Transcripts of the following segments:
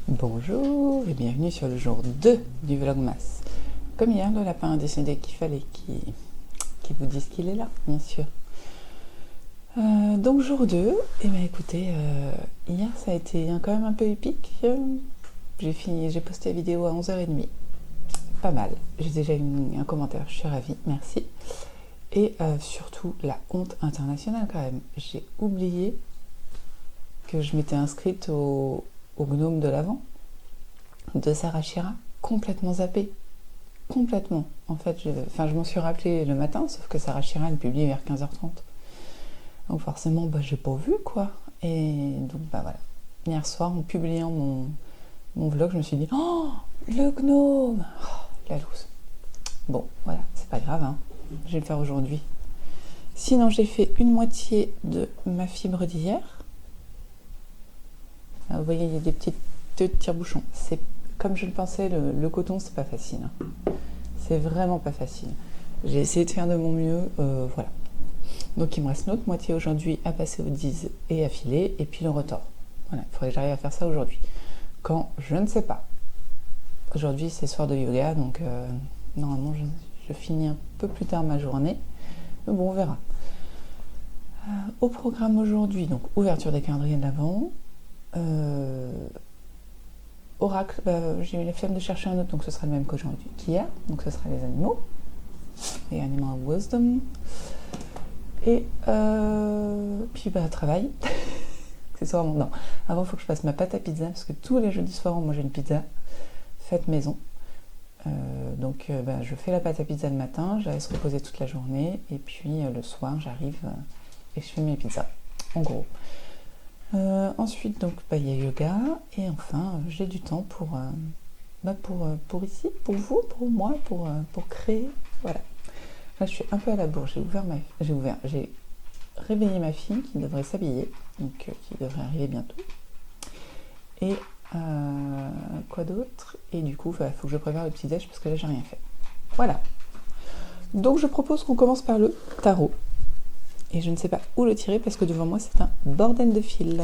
Bonjour et bienvenue sur le jour 2 du Vlogmas. Comme hier, le lapin a décidé qu'il fallait qu'il vous dise qu'il est là, bien sûr. Donc jour 2, et bien écoutez, hier ça a été quand même un peu épique. J'ai posté la vidéo à 11h30. Pas mal. J'ai déjà eu un commentaire, je suis ravie, merci. Et surtout la honte internationale quand même. J'ai oublié que je m'étais inscrite au gnome de l'Avent de Sarah Chira, complètement zappée. Complètement. En fait, je m'en suis rappelé le matin, sauf que Sarah Chira elle publie vers 15h30. Donc forcément, j'ai pas vu quoi. Et donc voilà. Hier soir, en publiant mon vlog, je me suis dit oh, le gnome, la loose. Bon, voilà, c'est pas grave, hein. Je vais le faire aujourd'hui. Sinon, j'ai fait une moitié de ma fibre d'hier. Vous voyez, il y a des petits tire-bouchons. C'est comme je le pensais, le coton, c'est pas facile. Hein. C'est vraiment pas facile. J'ai essayé de faire de mon mieux, voilà. Donc il me reste une autre moitié aujourd'hui à passer au 10 et à filer, et puis le retort. Voilà, il faudrait que j'arrive à faire ça aujourd'hui. Quand, je ne sais pas. Aujourd'hui, c'est soir de yoga, donc normalement, je finis un peu plus tard ma journée. Mais bon, on verra. Au programme aujourd'hui, donc ouverture des calendriers de l'Avent. Oracle, j'ai eu la flemme de chercher un autre, donc ce sera le même qu'hier. Donc ce sera les animaux. Et Animal Wisdom. Et puis travail. C'est soir, non. Avant, il faut que je fasse ma pâte à pizza, parce que tous les jeudis soirs, on mange une pizza faite maison. Donc je fais la pâte à pizza le matin, je la laisse reposer toute la journée, et puis le soir, j'arrive et je fais mes pizzas, en gros. Ensuite, donc, il y a yoga, et enfin, j'ai du temps pour ici, pour vous, pour moi, pour créer, voilà. Là, je suis un peu à la bourre, j'ai réveillé ma fille qui devrait s'habiller, donc qui devrait arriver bientôt. Et quoi d'autre? Et du coup, il faut que je prépare le petit déj parce que là, j'ai rien fait. Voilà. Donc, je propose qu'on commence par le tarot. Et je ne sais pas où le tirer parce que devant moi, c'est un bordel de fils.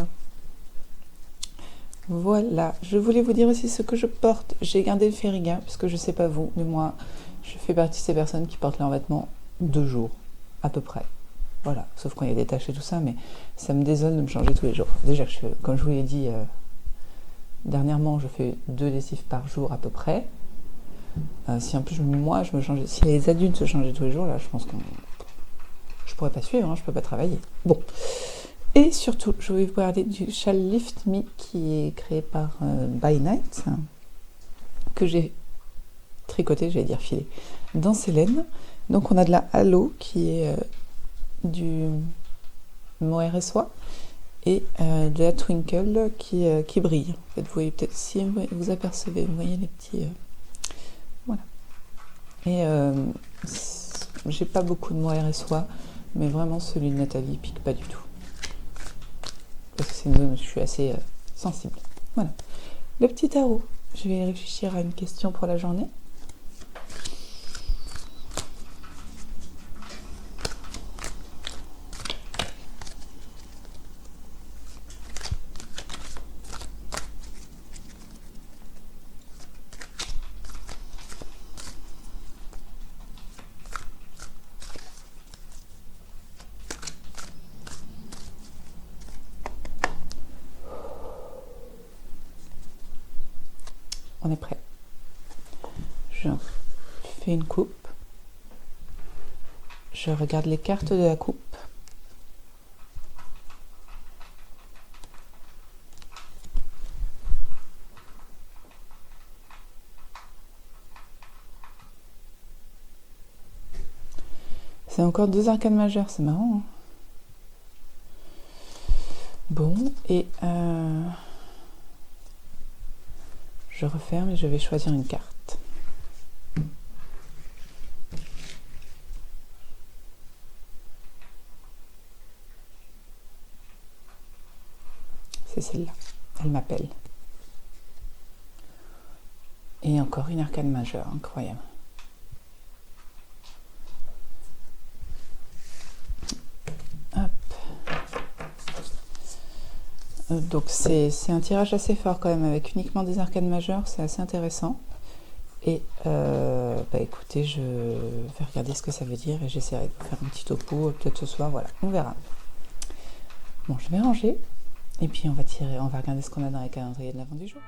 Voilà. Je voulais vous dire aussi ce que je porte. J'ai gardé le Feriga parce que je ne sais pas vous, mais moi, je fais partie de ces personnes qui portent leurs vêtements 2 jours, à peu près. Voilà. Sauf quand il y a des taches et tout ça, mais ça me désole de me changer tous les jours. Déjà, comme je vous l'ai dit dernièrement, je fais 2 lessives par jour à peu près. Si en plus, moi, je me changeais, si les adultes se changeaient tous les jours, là, je pense que je pourrais pas suivre, hein, je peux pas travailler. Bon. Et surtout, je vais vous parler du châle Lift Me qui est créé par By Night, que j'ai tricoté, j'allais dire filé, dans ces laines. Donc on a de la halo qui est du mohair et soie et de la twinkle qui brille. En fait, vous voyez peut-être si vous apercevez, vous voyez les petits... voilà. Et j'ai pas beaucoup de mohair et soie, mais vraiment celui de Nathalie pique pas du tout. Parce que c'est une zone où je suis assez sensible. Voilà. Le petit tarot. Je vais réfléchir à une question pour la journée. On est prêt. Je fais une coupe. Je regarde les cartes de la coupe. C'est encore 2 arcanes majeures, c'est marrant. Hein. Bon, et je referme et je vais choisir une carte. C'est celle-là. Elle m'appelle. Et encore une arcane majeure, incroyable. Hop. Donc c'est un tirage assez fort quand même, avec uniquement des arcanes majeures, c'est assez intéressant. Et bah écoutez, je vais regarder ce que ça veut dire et j'essaierai de vous faire un petit topo, peut-être ce soir, voilà, on verra. Bon, je vais ranger et puis on va regarder ce qu'on a dans les calendriers de l'avant du jour.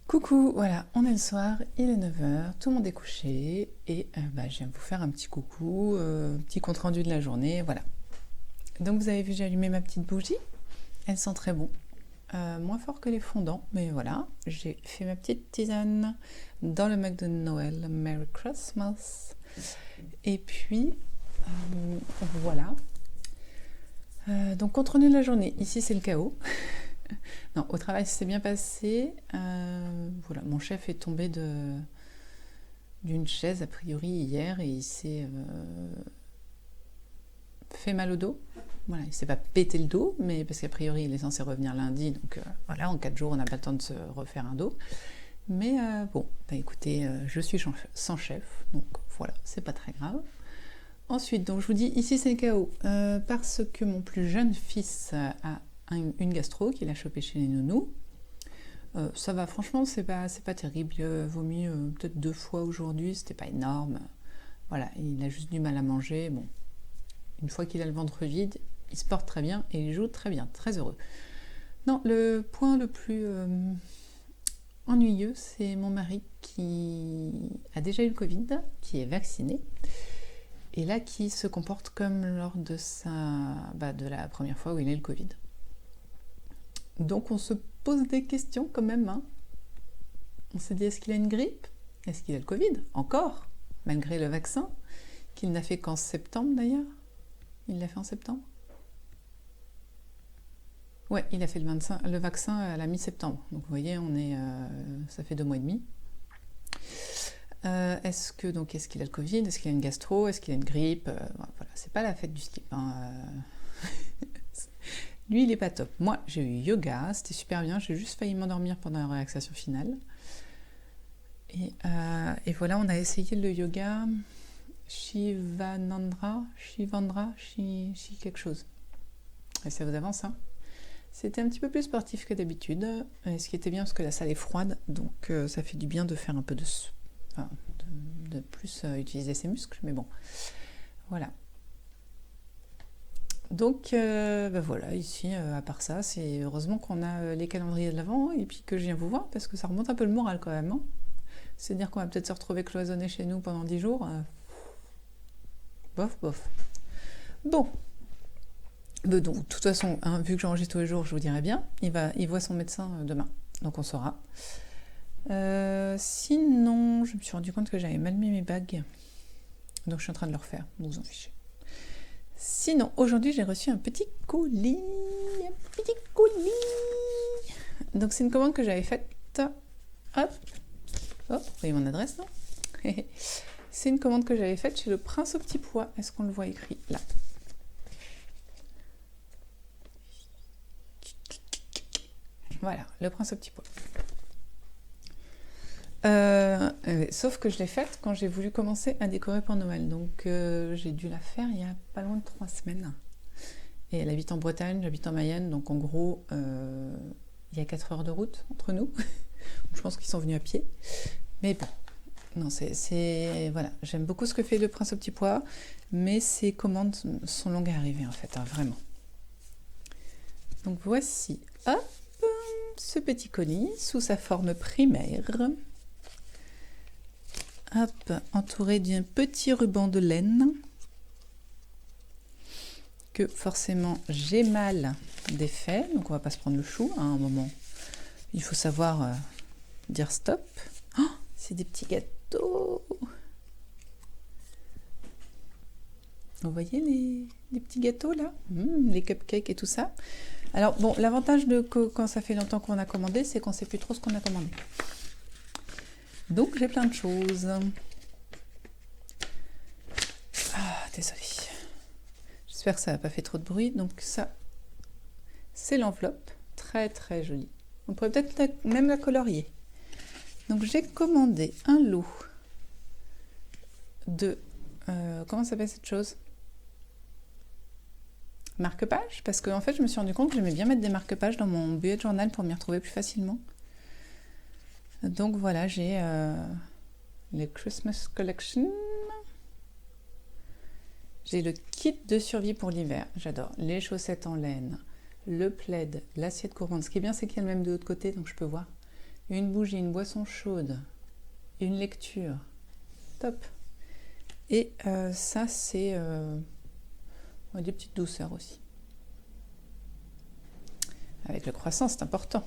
Coucou, voilà, on est le soir, il est 9 h, tout le monde est couché et je viens vous faire un petit coucou, petit compte rendu de la journée, voilà. Donc vous avez vu, j'ai allumé ma petite bougie, elle sent très bon, moins fort que les fondants, mais voilà, j'ai fait ma petite tisane dans le mug de Noël, Merry Christmas, et puis voilà. Donc compte rendu de la journée, ici c'est le chaos. Non, au travail, ça s'est bien passé. Voilà, mon chef est tombé d'une chaise, a priori, hier, et il s'est fait mal au dos. Voilà, il s'est pas pété le dos, mais parce qu'a priori, il est censé revenir lundi. Donc voilà, en 4 jours, on n'a pas le temps de se refaire un dos. Mais bon, écoutez, je suis sans chef, donc voilà, c'est pas très grave. Ensuite, donc je vous dis, ici c'est le chaos, parce que mon plus jeune fils a une gastro qu'il a chopé chez les nounous. Ça va, franchement, c'est pas terrible. Il a vomi peut-être 2 fois aujourd'hui, c'était pas énorme. Voilà, il a juste du mal à manger. Bon, une fois qu'il a le ventre vide, il se porte très bien et il joue très bien, très heureux. Non, le point le plus ennuyeux, c'est mon mari qui a déjà eu le Covid, qui est vacciné, et là qui se comporte comme lors de la première fois où il a eu le Covid. Donc on se pose des questions quand même. Hein. On se dit, est-ce qu'il a une grippe? Est-ce qu'il a le Covid? Encore, malgré le vaccin, qu'il n'a fait qu'en septembre d'ailleurs. Il l'a fait en septembre? Ouais, il a fait le vaccin à la mi-septembre. Donc vous voyez, ça fait 2 mois et demi. Est-ce qu'il a le Covid? Est-ce qu'il a une gastro? Est-ce qu'il a une grippe? Voilà, c'est pas la fête du slip. Hein. Lui, il est pas top. Moi, j'ai eu yoga, c'était super bien. J'ai juste failli m'endormir pendant la relaxation finale. Et voilà, on a essayé le yoga Shivandra, quelque chose. Et ça vous avance, hein? C'était un petit peu plus sportif que d'habitude. Ce qui était bien parce que la salle est froide, donc ça fait du bien de faire un peu de plus utiliser ses muscles. Mais bon, voilà. Donc voilà, ici, à part ça, c'est heureusement qu'on a les calendriers de l'Avent et puis que je viens vous voir parce que ça remonte un peu le moral quand même. Hein. C'est-à-dire qu'on va peut-être se retrouver cloisonné chez nous pendant 10 jours. Bof. Bon. Donc, de toute façon, hein, vu que j'enregistre tous les jours, je vous dirai bien. Il voit son médecin demain, donc on saura. Sinon, je me suis rendu compte que j'avais mal mis mes bagues. Donc je suis en train de le refaire, vous en fichez. Sinon, aujourd'hui, j'ai reçu un petit colis. Donc, c'est une commande que j'avais faite. Hop, vous voyez mon adresse, non? C'est une commande que j'avais faite chez le Prince au Petit Pois. Est-ce qu'on le voit écrit là? Voilà, le Prince au Petit Pois. Sauf que je l'ai faite quand j'ai voulu commencer à décorer pour Noël. Donc j'ai dû la faire il y a pas loin de 3 semaines. Et elle habite en Bretagne, j'habite en Mayenne. Donc en gros, il y a 4 heures de route entre nous. Je pense qu'ils sont venus à pied. Mais bon, non, voilà. J'aime beaucoup ce que fait le Prince au Petit Pois. Mais ces commandes sont longues à arriver en fait, hein, vraiment. Donc voici, hop, ce petit colis sous sa forme primaire. Hop, entouré d'un petit ruban de laine que forcément j'ai mal défait, donc on va pas se prendre le chou à un moment. Il faut savoir dire stop. Oh, c'est des petits gâteaux. Vous voyez les petits gâteaux là, les cupcakes et tout ça. Alors bon, l'avantage quand ça fait longtemps qu'on a commandé, c'est qu'on sait plus trop ce qu'on a commandé. Donc j'ai plein de choses. Désolée. J'espère que ça n'a pas fait trop de bruit. Donc ça, c'est l'enveloppe. Très très jolie. On pourrait peut-être même la colorier. Donc j'ai commandé un lot de... comment s'appelle cette chose? Marque-pages. Parce qu'en fait, je me suis rendu compte que j'aimais bien mettre des marque-pages dans mon bullet journal pour m'y retrouver plus facilement. Donc voilà, j'ai les Christmas Collection. J'ai le kit de survie pour l'hiver. J'adore les chaussettes en laine, le plaid, l'assiette gourmande. Ce qui est bien, c'est qu'il y a le même de l'autre côté, donc je peux voir. une bougie, une boisson chaude, une lecture. Top. Et ça, c'est des petites douceurs aussi. Avec le croissant, c'est important.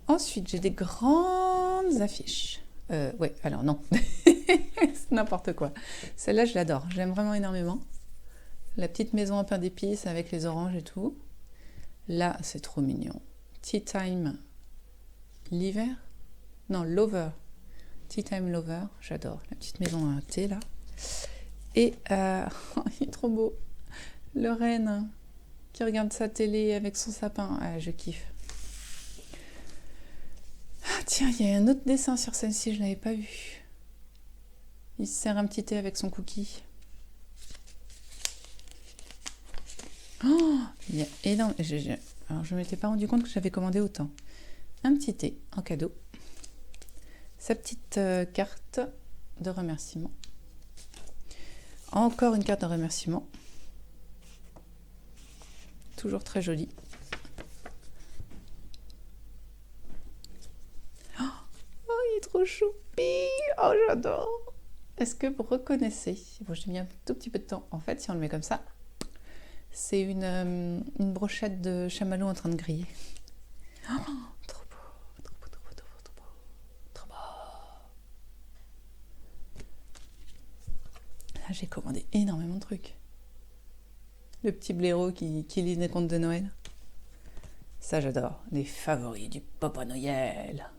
Ensuite, j'ai des grandes affiches. Ouais, alors non. C'est n'importe quoi. Celle-là, je l'adore. J'aime vraiment énormément. La petite maison en pain d'épices avec les oranges et tout. Là, c'est trop mignon. Tea Time l'hiver. Non, Lover. Tea Time Lover. J'adore. La petite maison à thé, là. Et il est trop beau. Le renne qui regarde sa télé avec son sapin. Ah, je kiffe. Ah, tiens, il y a un autre dessin sur celle-ci, je ne l'avais pas vu. Il se sert un petit thé avec son cookie. Oh, il y a énorme. Alors, je ne m'étais pas rendu compte que j'avais commandé autant. Un petit thé en cadeau. Sa petite carte de remerciement. Encore une carte de remerciement. Toujours très jolie. Oh, il est trop choupi. Oh, j'adore. Est-ce que vous reconnaissez? Bon, j'ai mis un tout petit peu de temps. En fait, si on le met comme ça, c'est une brochette de chamallow en train de griller. Oh, trop beau, trop beau, trop beau, trop beau, trop beau, trop beau. Là, j'ai commandé énormément de trucs. Le petit blaireau qui lit des contes de Noël. Ça, j'adore. Les favoris du Papa Noël.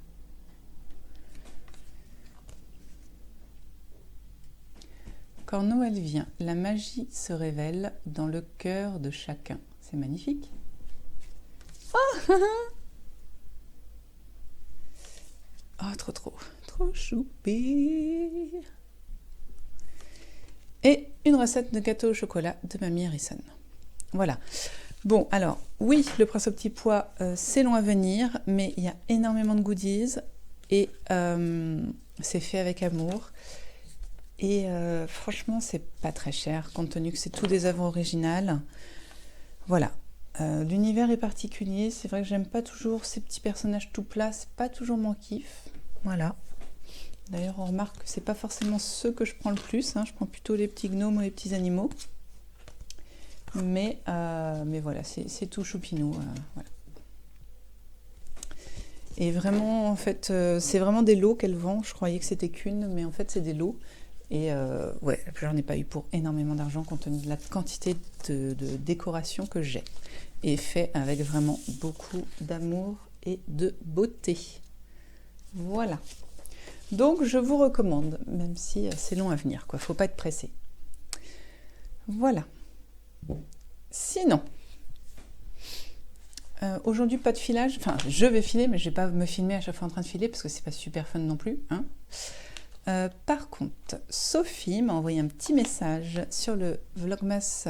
Quand Noël vient, la magie se révèle dans le cœur de chacun. C'est magnifique. Oh, trop choupi. Et une recette de gâteau au chocolat de Mamie Harrison. Voilà. Bon, alors, oui, le Prince au petit pois, c'est long à venir, mais il y a énormément de goodies et c'est fait avec amour. Et franchement, c'est pas très cher, compte tenu que c'est tout des œuvres originales. Voilà. L'univers est particulier. C'est vrai que j'aime pas toujours ces petits personnages tout plats. C'est pas toujours mon kiff. Voilà. D'ailleurs, on remarque que c'est pas forcément ceux que je prends le plus. Hein. Je prends plutôt les petits gnomes ou les petits animaux. Mais voilà, c'est tout choupinou. Voilà. Et vraiment, en fait, c'est vraiment des lots qu'elle vend. Je croyais que c'était qu'une, mais en fait, c'est des lots. Et ouais, j'en ai pas eu pour énormément d'argent compte tenu de la quantité de décoration que j'ai. Et fait avec vraiment beaucoup d'amour et de beauté. Voilà. Donc je vous recommande, même si c'est long à venir, quoi. Faut pas être pressé. Voilà. Sinon, aujourd'hui pas de filage. Enfin, je vais filer, mais je vais pas me filmer à chaque fois en train de filer parce que c'est pas super fun non plus, hein. Par contre, Sophie m'a envoyé un petit message sur le Vlogmas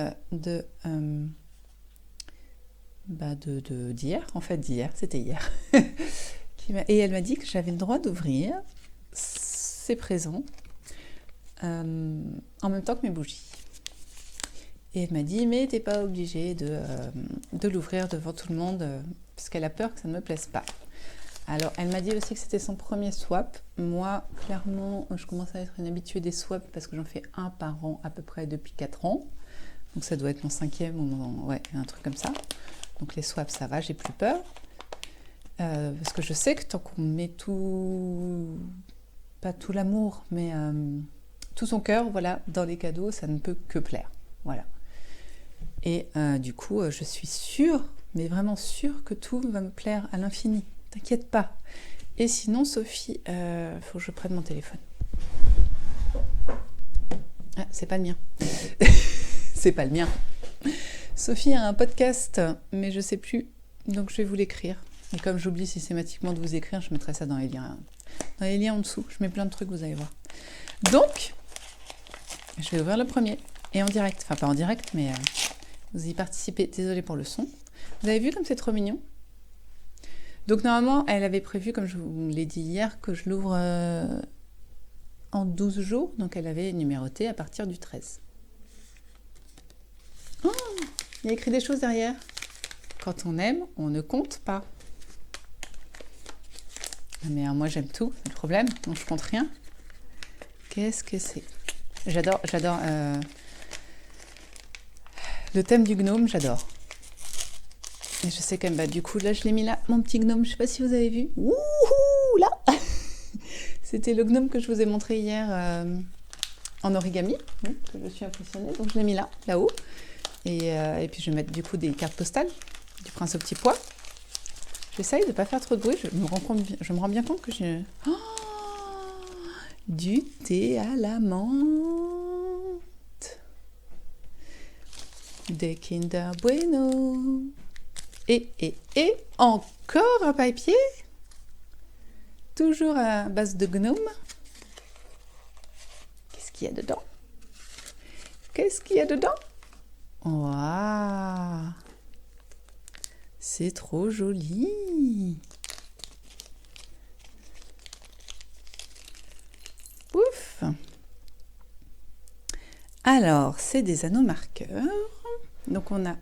d'hier, en fait d'hier, c'était hier. Et elle m'a dit que j'avais le droit d'ouvrir ses présents en même temps que mes bougies. Et elle m'a dit, mais t'es pas obligée de l'ouvrir devant tout le monde parce qu'elle a peur que ça ne me plaise pas. Alors, elle m'a dit aussi que c'était son premier swap. Moi, clairement, je commence à être une habituée des swaps parce que j'en fais un par an à peu près depuis 4 ans. Donc, ça doit être mon 5e ou ouais, un truc comme ça. Donc, les swaps, ça va, j'ai plus peur. Parce que je sais que tant qu'on met tout, pas tout l'amour, mais tout son cœur, voilà, dans les cadeaux, ça ne peut que plaire. Voilà. Et du coup, je suis sûre, mais vraiment sûre que tout va me plaire à l'infini. T'inquiète pas. Et sinon, Sophie, faut que je prenne mon téléphone. Ah, c'est pas le mien. C'est pas le mien. Sophie a un podcast, mais je sais plus, donc je vais vous l'écrire. Et comme j'oublie systématiquement de vous écrire, je mettrai ça dans les liens. Dans les liens en dessous, je mets plein de trucs, vous allez voir. Donc, je vais ouvrir le premier. Et en direct. Enfin, pas en direct, mais vous y participez. Désolée pour le son. Vous avez vu comme c'est trop mignon ? Donc normalement, elle avait prévu, comme je vous l'ai dit hier, que je l'ouvre en 12 jours. Donc elle avait numéroté à partir du 13. Oh, il y a écrit des choses derrière. Quand on aime, on ne compte pas. Mais moi j'aime tout, c'est le problème, donc je compte rien. Qu'est-ce que c'est? J'adore le thème du gnome, j'adore. Et je sais quand même, du coup là je l'ai mis là, mon petit gnome, je sais pas si vous avez vu. Ouh là. C'était le gnome que je vous ai montré hier en origami, que je suis impressionnée, donc je l'ai mis là-haut. Et puis je vais mettre du coup des cartes postales du prince au petit pois. J'essaye de ne pas faire trop de bruit, je me rends bien compte que j'ai... Oh, du thé à la menthe. Des Kinder Bueno. Et encore un papier. Toujours à base de gnome. Qu'est-ce qu'il y a dedans? Qu'est-ce qu'il y a dedans? Waouh! C'est trop joli. Ouf. Alors, c'est des anneaux marqueurs. Donc, on a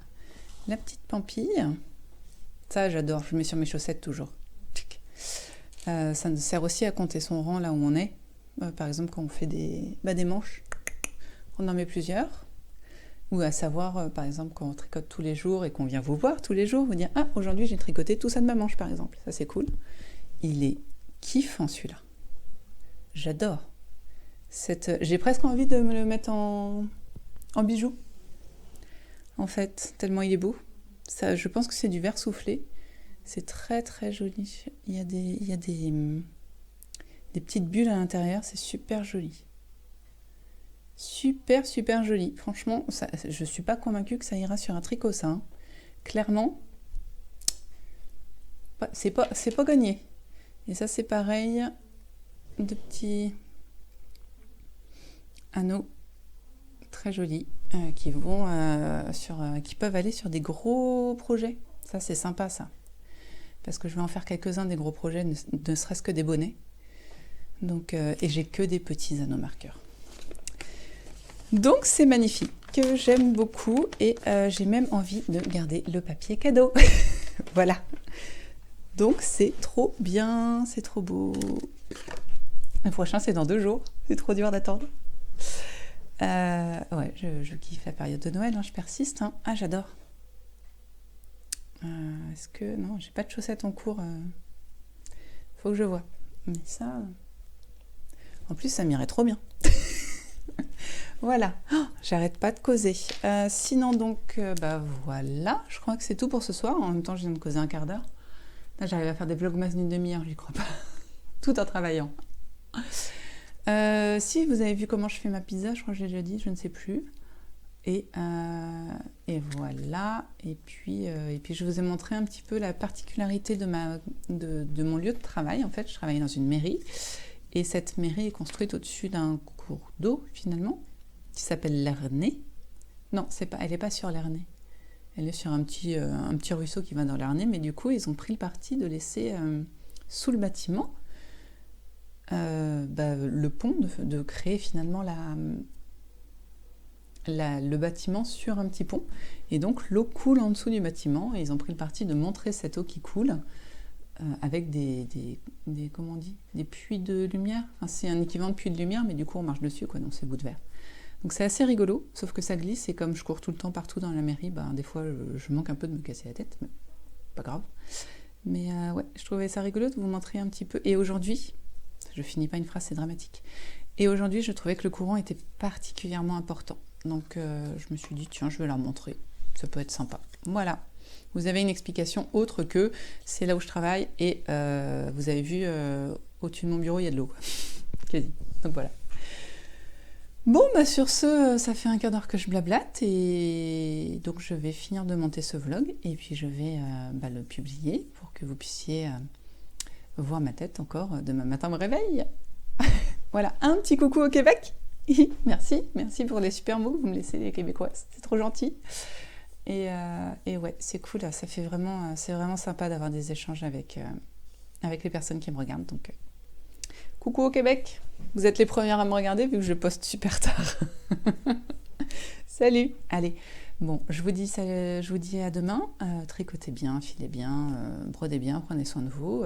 la petite pampille. Ça, j'adore. Je mets sur mes chaussettes toujours. Ça nous sert aussi à compter son rang là où on est. Par exemple, quand on fait des manches, on en met plusieurs. Ou à savoir, par exemple, quand on tricote tous les jours et qu'on vient vous voir tous les jours, vous dire « Ah, aujourd'hui, j'ai tricoté tout ça de ma manche, par exemple. » Ça, c'est cool. Il est kiffant, celui-là. J'adore. J'ai presque envie de me le mettre en bijou. En fait, tellement il est beau. Ça, je pense que c'est du verre soufflé. C'est très, très joli. Il y a des petites bulles à l'intérieur. C'est super joli. Super, super joli. Franchement, je suis pas convaincue que ça ira sur un tricot, ça. Hein. Clairement, c'est pas gagné. Et ça, c'est pareil. De petits anneaux très jolis qui peuvent aller sur des gros projets. Ça, c'est sympa, ça. Parce que je vais en faire quelques-uns des gros projets, ne serait-ce que des bonnets. Donc, et j'ai que des petits anneaux marqueurs. Donc c'est magnifique, j'aime beaucoup et j'ai même envie de garder le papier cadeau. Voilà. Donc c'est trop bien, c'est trop beau. Le prochain c'est dans 2 jours, c'est trop dur d'attendre. Ouais, je kiffe la période de Noël, je persiste. Ah j'adore. Est-ce que... Non, j'ai pas de chaussettes en cours. Faut que je vois. Mais ça... En plus ça m'irait trop bien. Voilà, j'arrête pas de causer. Sinon donc, voilà, je crois que c'est tout pour ce soir. En même temps, je viens de causer un quart d'heure. Là, j'arrive à faire des vlogmas d'une demi-heure, j'y crois pas. Tout en travaillant. Si vous avez vu comment je fais ma pizza, je crois que j'ai déjà dit, je ne sais plus. Et voilà. Et puis, je vous ai montré un petit peu la particularité de mon lieu de travail. En fait, je travaille dans une mairie. Et cette mairie est construite au-dessus d'un cours d'eau, finalement, qui s'appelle l'Ernée. Non, elle n'est pas sur l'Ernée. Elle est sur un petit ruisseau qui va dans l'Ernée, mais du coup, ils ont pris le parti de laisser sous le bâtiment le pont, de créer finalement le bâtiment sur un petit pont. Et donc, l'eau coule en dessous du bâtiment, et ils ont pris le parti de montrer cette eau qui coule avec comment on dit, des puits de lumière. Enfin, c'est un équivalent de puits de lumière, mais du coup, on marche dessus, quoi, donc c'est bout de verre. Donc c'est assez rigolo, sauf que ça glisse, et comme je cours tout le temps partout dans la mairie, des fois je manque un peu de me casser la tête, mais pas grave. Mais ouais, je trouvais ça rigolo de vous montrer un petit peu. Et aujourd'hui, je finis pas une phrase, c'est dramatique. Et aujourd'hui, je trouvais que le courant était particulièrement important. Donc je me suis dit, tiens, je vais leur montrer, ça peut être sympa. Voilà, vous avez une explication autre que c'est là où je travaille, et vous avez vu, au-dessus de mon bureau, il y a de l'eau, quoi. Quasi. Donc voilà. Bon, sur ce, ça fait un quart d'heure que je blablate, et donc je vais finir de monter ce vlog, et puis je vais le publier pour que vous puissiez voir ma tête encore demain matin au réveil. Voilà, un petit coucou au Québec. Merci pour les super mots que vous me laissez, les Québécoises, c'est trop gentil. Et ouais, c'est cool, là, c'est vraiment sympa d'avoir des échanges avec les personnes qui me regardent. Donc, coucou au Québec, vous êtes les premières à me regarder vu que je poste super tard. Salut, allez, bon, je vous dis à demain, tricotez bien, filez bien, brodez bien, prenez soin de vous,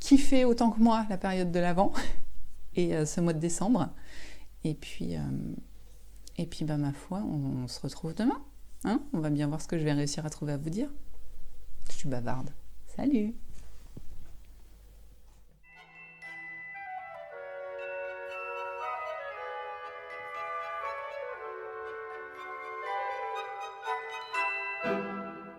kiffé autant que moi la période de l'Avent et ce mois de décembre. Et puis bah, ma foi, on se retrouve demain. Hein, on va bien voir ce que je vais réussir à trouver à vous dire. Je suis bavarde. Salut!